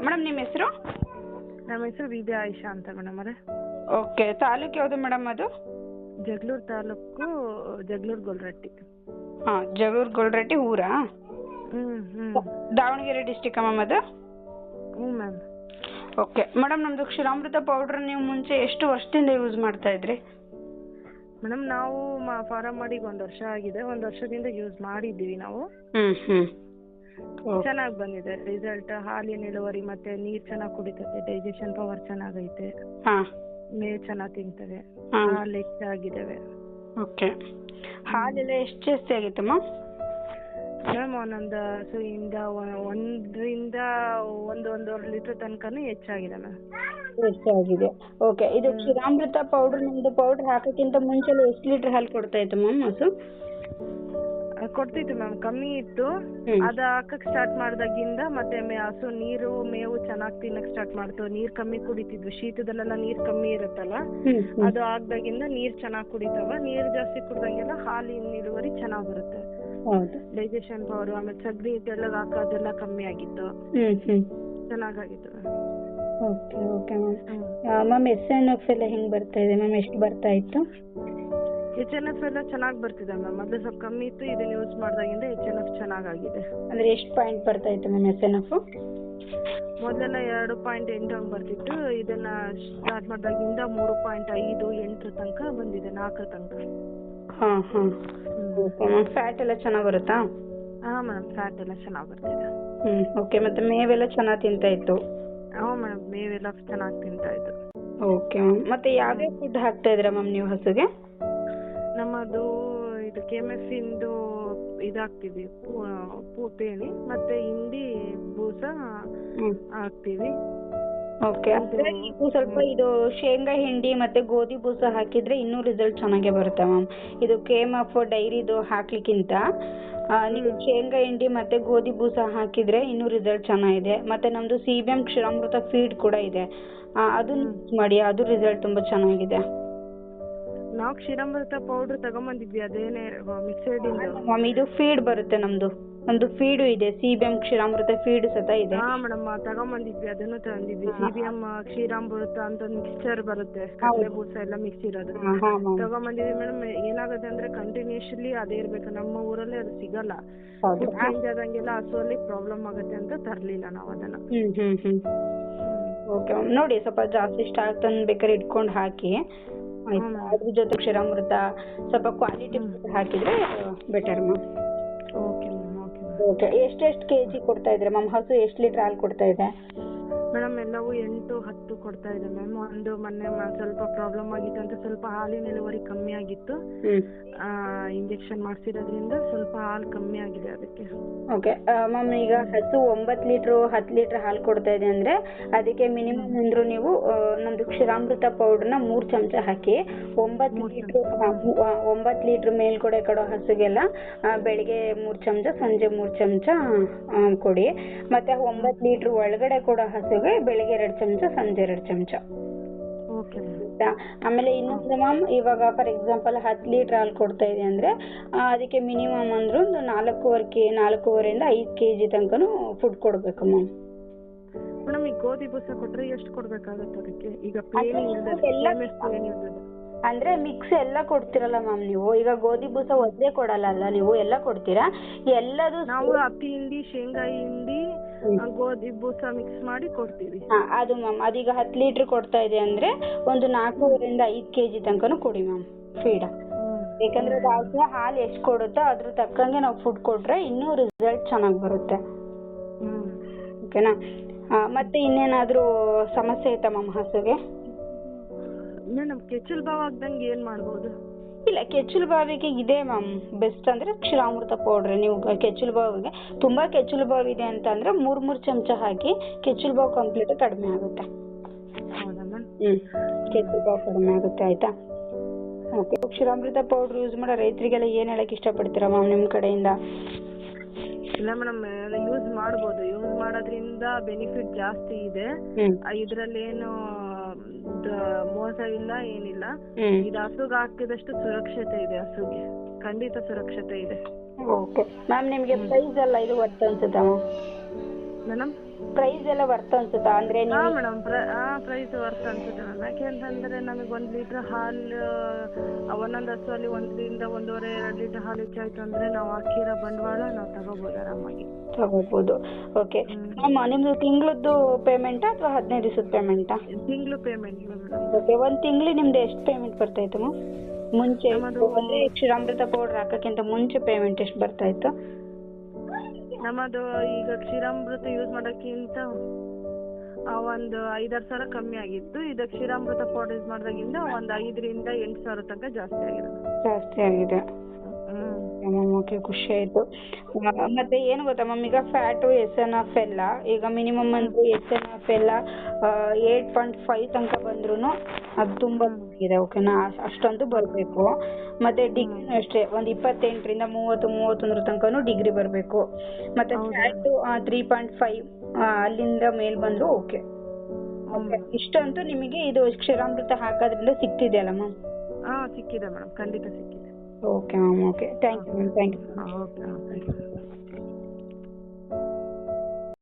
Madam ನಿಮ್ಮ ಹೆಸರು? ನಮ್ಮ ಹೆಸರು ವಿದ್ಯಾ ಆಯಿಷಾ ಅಂತ ಮೇಡಮ್ ಅವರೇ. ಓಕೆ, ತಾಲೂಕು ಯಾವುದು ಮೇಡಮ್ ಅದು? ಜಗಳೂರು ತಾಲೂಕು, ಜಗಳೂರು ಗೊಲ್ರಟ್ಟಿ. ಹಾಂ, ಜಗಳೂರು ಗೊಲ್ರಟ್ಟಿ ಊರಾ? ಹ್ಞೂ ದಾವಣಗೆರೆ ಡಿಸ್ಟಿಕ್ ಮ್ಯಾಮ್ ಅದು? ಹ್ಞೂ ಮ್ಯಾಮ್. ಓಕೆ ಮೇಡಮ್, ನಮ್ಮದು ಕ್ಷೀರಾಮೃತ ಪೌಡ್ರ್ ನೀವು ಮುಂಚೆ ಎಷ್ಟು ವರ್ಷದಿಂದ ಯೂಸ್ ಮಾಡ್ತಾ ಇದ್ರಿ? ಮೇಡಮ್ ನಾವು ಫಾರಮ್ ಮಾಡಿ 1 ವರ್ಷ ಆಗಿದೆ. 1 ವರ್ಷದಿಂದ ಯೂಸ್ ಮಾಡಿದ್ದೀವಿ ನಾವು. ಚೆನ್ನಾಗಿ ಬಂದಿದೆ ರಿಸಲ್ಟ್. ಹಾಲಿನ ಇಳುವರಿ ಮತ್ತೆ ನೀರು ಚೆನ್ನಾಗಿ ಕುಡಿತದೆ, ಡೈಜೆಷನ್ ಪವರ್ ಚೆನ್ನಾಗೈತೆ, ಮೇವು ಚೆನ್ನಾಗಿ ತಿಂತವೆ, ಹಾಲು ಹೆಚ್ಚಾಗಿದ್ದಾವೆ. ಓಕೆ, ಹಾಲೆಲ್ಲ ಎಷ್ಟು ಜಾಸ್ತಿ ಆಗಿತ್ತಮ್ಮ? ಮೇಡಮ್ ಒಂದೊಂದು ಹಸುವಿಂದ 1ರಿಂದ 1.5 ಲೀಟರ್ ತನಕನೂ ಹೆಚ್ಚಾಗಿದೆ ಮ್ಯಾಮ್. ಹೆಚ್ಚಾಗಿದೆ. ಓಕೆ, ಇದು ಕ್ಷೀರಾಮೃತ ಪೌಡ್ರ್ ನಿಮ್ಮದು ಪೌಡ್ರ್ ಹಾಕೋಕ್ಕಿಂತ ಮುಂಚೆ ಎಷ್ಟು ಲೀಟರ್ ಹಾಲು ಕೊಡ್ತಾ ಇತ್ತು ಮ್ಯಾಮ್ ಹಸು? ಕೊಡ್ತಿತ್ತು ಮ್ಯಾಮ್, ಕಮ್ಮಿ ಇತ್ತು. ಅದು ಹಾಕಕ್ಕೆ ಸ್ಟಾರ್ಟ್ ಮಾಡಿದಾಗಿಂದ ಮತ್ತೆ ಹಸು ನೀರು ಮೇವು ಚೆನ್ನಾಗಿ ತಿನ್ನಕ್ಕೆ ಸ್ಟಾರ್ಟ್ ಮಾಡ್ತು. ನೀರು ಕಮ್ಮಿ ಕುಡಿತಿದ್ವು, ಶೀತದಲ್ಲೆಲ್ಲ ನೀರು ಕಮ್ಮಿ ಇರುತ್ತಲ್ಲ, ಅದು ಆಗ್ದಾಗಿಂದ ನೀರು ಚೆನ್ನಾಗಿ ಕುಡಿತಾವ. ನೀರು ಜಾಸ್ತಿ ಕುಡ್ದಂಗೆಲ್ಲ ಹಾಲಿನ ಇಳುವರಿ ಚೆನ್ನಾಗಿ ಬರುತ್ತೆ. ಡೈಜೆಷನ್ ಪವರ್, ಆಮೇಲೆ ಸಗಣಿ ತೆಳ್ಳಗೆ ಹಾಕೋದೆಲ್ಲ ಕಮ್ಮಿ ಆಗಿತ್ತು, ಚೆನ್ನಾಗಾಗಿತ್ತು. ಓಕೆ ಓಕೆ ಮ್ಯಾಮ್, SNF ಎಲ್ಲ ಹೆಂಗೆ ಬರ್ತಾ ಇದೆ ಮ್ಯಾಮ್? ಎಷ್ಟು ಬರ್ತಾ ಇತ್ತು? HNF ಎಲ್ಲ ಚೆನ್ನಾಗಿ ಬರ್ತಿದೆ ಮ್ಯಾಮ್. ಮೊದಲು ಸ್ವಲ್ಪ ಕಮ್ಮಿ ಇತ್ತು, ಇದನ್ನ ಯೂಸ್ ಮಾಡಿದಾಗಿಂದ HNF ಚೆನ್ನಾಗಾಗಿದೆ. ಅಂದರೆ ಎಷ್ಟು ಪಾಯಿಂಟ್ ಬರ್ತಾ ಇತ್ತು ಮ್ಯಾಮ್ SNF? ಮೊದಲೆಲ್ಲ 2.8 ಹಂಗೆ ಬರ್ತಿತ್ತು. ಇದನ್ನ ಸ್ಟಾರ್ಟ್ ಮಾಡಿದಾಗಿಂದ 3.5, 8 ತನಕ ಬಂದಿದೆ, 4 ತನಕ. ಹಾಂ ಹಾಂ. ಓಕೆ ಮ್ಯಾಮ್, ಫ್ಯಾಟ್ ಎಲ್ಲ ಚೆನ್ನಾಗಿ ಬರುತ್ತಾ? ಹಾಂ ಮೇಡಮ್, ಫ್ಯಾಟ್ ಎಲ್ಲ ಚೆನ್ನಾಗಿ ಬರ್ತಿದೆ. ಓಕೆ, ಮತ್ತು ಮೇವೆಲ್ಲ ಚೆನ್ನಾಗಿ ತಿಂತಾ ಇತ್ತು? ಹಾಂ ಮೇಡಮ್, ಮೇವೆಲ್ಲ ಚೆನ್ನಾಗಿ ತಿಂತಾ ಇತ್ತು. ಓಕೆ ಮ್ಯಾಮ್, ಮತ್ತು ಯಾವ್ಯಾವ ಫುಡ್ ಹಾಕ್ತಾ ಇದ್ದೀರಾ ಮ್ಯಾಮ್ ನೀವು ಹಸುಗೆ? ನಮ್ಮದು ಇದು KMF ಇಂದು ಇದಾಗ್ತೀವಿ, ಪೇಣಿ ಮತ್ತೆ ಹಿಂಡಿ ಬೂಸ ಹಾಕ್ತೀವಿ. ಓಕೆ, ಅಂದರೆ ನೀವು ಸ್ವಲ್ಪ ಇದು ಶೇಂಗಾ ಹಿಂಡಿ ಮತ್ತು ಗೋಧಿ ಬೂಸ ಹಾಕಿದರೆ ಇನ್ನೂ ರಿಸಲ್ಟ್ ಚೆನ್ನಾಗೇ ಬರುತ್ತೆ ಮ್ಯಾಮ್. ಇದು KMF ಡೈರಿದು ಹಾಕ್ಲಿಕ್ಕಿಂತ ನೀವು ಶೇಂಗಾ ಹಿಂಡಿ ಮತ್ತು ಗೋಧಿ ಬೂಸ ಹಾಕಿದರೆ ಇನ್ನೂ ರಿಸಲ್ಟ್ ಚೆನ್ನಾಗಿದೆ. ಮತ್ತು ನಮ್ಮದು CBM ಕ್ಷೀರಾಮೃತ ಫೀಡ್ ಕೂಡ ಇದೆ, ಅದನ್ನು ಯೂಸ್ ಮಾಡಿ, ಅದು ರಿಸಲ್ಟ್ ತುಂಬ ಚೆನ್ನಾಗಿದೆ. ನಾವು ಕ್ಷೀರಾಮೃತ ಪೌಡರ್ ತಗೊಂಬಂದಿದ್ವಿ, ಅದೇನೇ ಮಿಕ್ಸೆಡ್ ಮ್ಯಾಮ್. ಇದು ಫೀಡ್ ಬರುತ್ತೆ ನಮ್ಮದು ಫೀಡು ಇದೆ, CBM ಕ್ಷೀರಾಮೃತ ಫೀಡ್ ಸತ ಇದೆ. ಹಾಂ ಮೇಡಮ್, ತಗೊಂಬಂದಿದ್ವಿ, ಅದನ್ನು ತಂದಿದ್ವಿ. CBM ಕ್ಷೀರಾಮೃತ ಅಂತ ಒಂದು ಮಿಕ್ಸ್ಚರ್ ಬರುತ್ತೆ, ಕಡಲೆ ಬೂಸ ಎಲ್ಲ ಮಿಕ್ಸ್ ಇರೋದು, ತಗೊಂಬಂದಿದ್ವಿ ಮೇಡಮ್. ಏನಾಗುತ್ತೆ ಅಂದ್ರೆ ಕಂಟಿನ್ಯೂಸ್ಲಿ ಅದೇ ಇರ್ಬೇಕು, ನಮ್ಮ ಊರಲ್ಲಿ ಅದು ಸಿಗಲ್ಲ. ಫುಡ್ ಚೇಂಜ್ ಆದಂಗೆಲ್ಲ ಹಸುವಲ್ಲಿ ಪ್ರಾಬ್ಲಮ್ ಆಗುತ್ತೆ ಅಂತ ತರಲಿಲ್ಲ ನಾವು ಅದನ್ನ. ಓಕೆ ಮ್ಯಾಮ್, ನೋಡಿ ಸ್ವಲ್ಪ ಜಾಸ್ತಿ ಸ್ಟಾಕ್ ತಂದು ಬೇಕಾದ್ರೆ ಇಟ್ಕೊಂಡು ಹಾಕಿ, ಅದ್ರ ಜೊತೆ ಕ್ಷೀರಾಮೃತ ಸ್ವಲ್ಪ ಕ್ವಾಲಿಟಿ ಹಾಕಿದ್ರೆ better ma'am. Okay ma'am, okay ma'am. Okay, ಎಷ್ಟು KG ಕೊಡ್ತಾ ಇದ್ರೆ ಮ್ಯಾಮ್? ಹಸು ಎಷ್ಟು ಲೀಟರ್ ಹಾಲು ಕೊಡ್ತಾ ಇದೆ ಮೇಡಮ್? ಎಲ್ಲವೂ 8-10 ಕೊಡ್ತಾ ಇದೆ ಮ್ಯಾಮ್. ಒಂದು ಮೊನ್ನೆ ಸ್ವಲ್ಪ ಪ್ರಾಬ್ಲಮ್ ಆಗಿತ್ತು ಅಂತ ಸ್ವಲ್ಪ ಹಾಲಿನ ಇಳುವರಿ ಕಮ್ಮಿ ಆಗಿತ್ತು. ಇಂಜೆಕ್ಷನ್ ಮಾಡಿಸಿರೋದ್ರಿಂದ ಸ್ವಲ್ಪ ಹಾಲು ಕಮ್ಮಿ ಆಗಿದೆ ಅದಕ್ಕೆ. ಓಕೆ ಮ್ಯಾಮ್, ಈಗ ಹಸು 9 ಲೀಟ್ರು 10 ಲೀಟರ್ ಹಾಲು ಕೊಡ್ತಾ ಇದೆ ಅಂದರೆ ಅದಕ್ಕೆ ಮಿನಿಮಮ್ ಅಂದರೂ ನೀವು ನಮ್ಮದು ಕ್ಷೀರಾಮೃತ ಪೌಡ್ರನ್ನ 3 ಚಮಚ ಹಾಕಿ 9 ಲೀಟ್ರ್ ಮೇಲ್ಗಡೆ ಕೊಡೋ ಹಸುಗೆಲ್ಲ ಬೆಳಿಗ್ಗೆ 3 ಚಮಚ, ಸಂಜೆ 3 ಚಮಚ ಕೊಡಿ. ಮತ್ತು 9 ಲೀಟ್ರ್ ಒಳಗಡೆ ಕೊಡೋ ಹಸುಗೆ ಬೆಳಿಗ್ಗೆ 2 ಚಮಚ, ಸಂಜೆ 2 ಚಮಚ. ಓಕೆ. ಆಮೇಲೆ ಇನ್ನೊಂದು ಮ್ಯಾಮ್, ಇವಾಗ ಫಾರ್ ಎಕ್ಸಾಂಪಲ್ 10 ಲೀಟರ್ ಹಾಲು ಕೊಡ್ತಾ ಇದೆ ಅಂದರೆ ಅದಕ್ಕೆ ಮಿನಿಮಮ್ ಅಂದರೂ ಒಂದು 4.5ರಿಂದ 5 kg ತನಕನೂ ಫುಡ್ ಕೊಡಬೇಕು ಮ್ಯಾಮ್. ಮೇಡಮ್, ಈ ಗೋಧಿ ಬೂಸ ಕೊಟ್ಟರೆ ಎಷ್ಟು ಕೊಡಬೇಕಾಗುತ್ತೆ ಅದಕ್ಕೆ? ಈಗ ಅಂದರೆ ಮಿಕ್ಸ್ ಎಲ್ಲ ಕೊಡ್ತೀರಲ್ಲ ಮ್ಯಾಮ್ ನೀವು? ಈಗ ಗೋಧಿ ಬೂಸ ಒಂದೇ ಕೊಡಲ್ಲ ನೀವು, ಎಲ್ಲ ಕೊಡ್ತೀರಾ? ಎಲ್ಲದು ನಾವು ಹತ್ತಿ ಹಿಂಡಿ, ಶೇಂಗಾ ಹಿಂಡಿ, ಗೋಧಿ ಬೂಸ ಮಿಕ್ಸ್ ಮಾಡಿ ಕೊಡ್ತೀವಿ. ಅದು ಮ್ಯಾಮ್, ಅದೀಗ 10 ಲೀಟರ್ ಕೊಡ್ತಾ ಇದೆ ಅಂದರೆ ಒಂದು 4.5ರಿಂದ 5 kg ತನಕನೂ ಕೊಡಿ ಮ್ಯಾಮ್ ಫೀಡ. ಯಾಕಂದರೆ ಅದು ಹಾಲು ಎಷ್ಟು ಕೊಡುತ್ತೋ ಅದ್ರ ತಕ್ಕಂಗೆ ನಾವು ಫುಡ್ ಕೊಟ್ಟರೆ ಇನ್ನೂ ರಿಸಲ್ಟ್ ಚೆನ್ನಾಗಿ ಬರುತ್ತೆ. ಓಕೆನಾ? ಮತ್ತೆ ಇನ್ನೇನಾದರೂ ಸಮಸ್ಯೆ ಐತಾ ಮ್ಯಾಮ್ ಹಸುಗೆ? ಮೇಡಮ್, ಕೆಚ್ಚಲು ಬಾವು ಆಗ್ದಂಗೆ ಏನು ಮಾಡ್ಬೋದು? ಇಲ್ಲ, ಕೆಚ್ಚಲು ಬಾವಿಗೆ ಇದೆ ಮ್ಯಾಮ್ ಬೆಸ್ಟ್ ಅಂದರೆ ಕ್ಷೀರಾಮೃತ ಪೌಡ್ರ್. ನೀವು ಕೆಚ್ಚಲು ಬಾವಿಗೆ ತುಂಬ ಕೆಚ್ಚಲು ಬಾವು ಇದೆ ಅಂತ ಅಂದರೆ 3 ಚಮಚ ಹಾಕಿ ಕೆಚ್ಚಲು ಬಾವು ಕಂಪ್ಲೀಟ್ ಕಡಿಮೆ ಆಗುತ್ತೆ. ಹೌದಾ ಮ್ಯಾಮ್? ಕೆಚ್ಚಲು ಬಾವು ಕಡಿಮೆ ಆಗುತ್ತೆ. ಆಯಿತಾ? ಓಕೆ, ಕ್ಷೀರಾಮೃತ ಪೌಡ್ರ್ ಯೂಸ್ ಮಾಡೋ ರೈತರಿಗೆಲ್ಲ ಏನು ಹೇಳಕ್ಕೆ ಇಷ್ಟಪಡ್ತೀರಾ ಮ್ಯಾಮ್ ನಿಮ್ಮ ಕಡೆಯಿಂದ? ಇಲ್ಲ ಮೇಡಮ್, ಯೂಸ್ ಮಾಡ್ಬೋದು. ಯೂಸ್ ಮಾಡೋದ್ರಿಂದ ಬೆನಿಫಿಟ್ ಜಾಸ್ತಿ ಇದೆ. ಇದರಲ್ಲಿ ಏನು ಮೋಸ ಇಲ್ಲ, ಏನಿಲ್ಲ. ಇದು ಹಸುಗೆ ಹಾಕಿದಷ್ಟು ಸುರಕ್ಷತೆ ಇದೆ, ಹಸುಗೆ ಖಂಡಿತ ಸುರಕ್ಷತೆ ಇದೆ. ಓಕೆ ಮ್ಯಾಮ್, ನಿಮಗೆ ಪ್ರೈಸ್ ಎಲ್ಲ ಇದು ವರ್ತ್ ಅನ್ಸುತ್ತಾ ಮೇಡಮ್? ಪ್ರೈಸ್ ಎಲ್ಲ ವರ್ತ್ ಅನ್ಸುತ್ತಾ ಅಂದ್ರೆ ಹಾ ಮೇಡಮ್ ಪ್ರೈಸ್ ವರ್ತ್ ಅನ್ಸುತ್ತೆ ಮೇಡಮ್. ಯಾಕೆಂತಂದ್ರೆ ನಮಗೆ 1 ಲೀಟರ್ ಹಾಲು ಒಂದೊಂದು ಹಸುವಲ್ಲಿ 1 ರಿಂದ 1.5-2 ಲೀಟರ್ ಹಾಲು ಹೆಚ್ಚಾಯ್ತು ಅಂದ್ರೆ ನಾವು ಹಾಕಿರೋ ಬಂಡವಾಳ ನಾವು ತಗೋಬಹುದು ಆರಾಮಾಗಿ. ತಗೋಬಹುದು. ಓಕೆ ಮ್ಯಾಮ್, ನಿಮ್ದು ತಿಂಗಳದ್ದು ಪೇಮೆಂಟಾ ಅಥವಾ 15 ದಿವಸದ ಪೇಮೆಂಟಾ? ತಿಂಗಳು ಪೇಮೆಂಟ್ ಮೇಡಮ್. ಓಕೆ, ಒಂದು ತಿಂಗಳಿಗೆ ನಿಮ್ದು ಎಷ್ಟು ಪೇಮೆಂಟ್ ಬರ್ತಾ ಇತ್ತು ಮ್ಯಾಮ್ ಮುಂಚೆ? ಅಂದ್ರೆ ಕ್ಷೀರಾಮೃತ ಪೌಡರ್ ಹಾಕಕ್ಕಿಂತ ಮುಂಚೆ ಪೇಮೆಂಟ್ ಎಷ್ಟು ಬರ್ತಾ ಇತ್ತು? ನಮ್ಮದು ಈಗ ಕ್ಷೀರಾಮೃತ ಯೂಸ್ ಮಾಡೋಕ್ಕಿಂತ ಒಂದು 5-6 ಸಾವಿರ ಕಮ್ಮಿ ಆಗಿತ್ತು. ಇದು ಕ್ಷೀರಾಮೃತ ಪೌಡರ್ ಯೂಸ್ ಮಾಡಿದಾಗಿಂದ ಒಂದು 5 ರಿಂದ 8 ಸಾವಿರ ತನಕ ಜಾಸ್ತಿ ಆಗಿದೆ. ಓಕೆ, ಖುಷಿ ಆಯ್ತು. ಮತ್ತೆ ಏನು ಗೊತ್ತಾ ಮ್ಯಾಮ್, ಈಗ ಫ್ಯಾಟು SNF ಎಲ್ಲ ಈಗ ಮಿನಿಮಮ್ ಅಂದ್ರೆ SNF ಎಲ್ಲ 8.5 ತನಕ ಬಂದ್ರು ಅದು ತುಂಬಾ ಇದೆ. ಓಕೆನಾ, ಅಷ್ಟೊಂದು ಬರಬೇಕು. ಮತ್ತೆ ಡಿಗ್ರಿನೂ ಅಷ್ಟೇ, ಒಂದು 28ರಿಂದ 30-31 ತನಕನೂ ಡಿಗ್ರಿ ಬರಬೇಕು. ಮತ್ತೆ ಫ್ಯಾಟು 3.5 ಅಲ್ಲಿಂದ ಮೇಲ್ ಬಂದ್ರು ಓಕೆ. ಇಷ್ಟಂತೂ ನಿಮಗೆ ಇದು ಕ್ಷೀರಾಮೃತ ಹಾಕೋದ್ರಿಂದ ಸಿಕ್ತಿದೆಯಲ್ಲ ಮ್ಯಾಮ್? ಸಿಕ್ಕಿದೆ ಮೇಡಮ್, ಖಂಡಿತ ಸಿಕ್ಕಿದೆ. Okay ma'am, okay, thank you ma'am, thank you. Okay, thank you.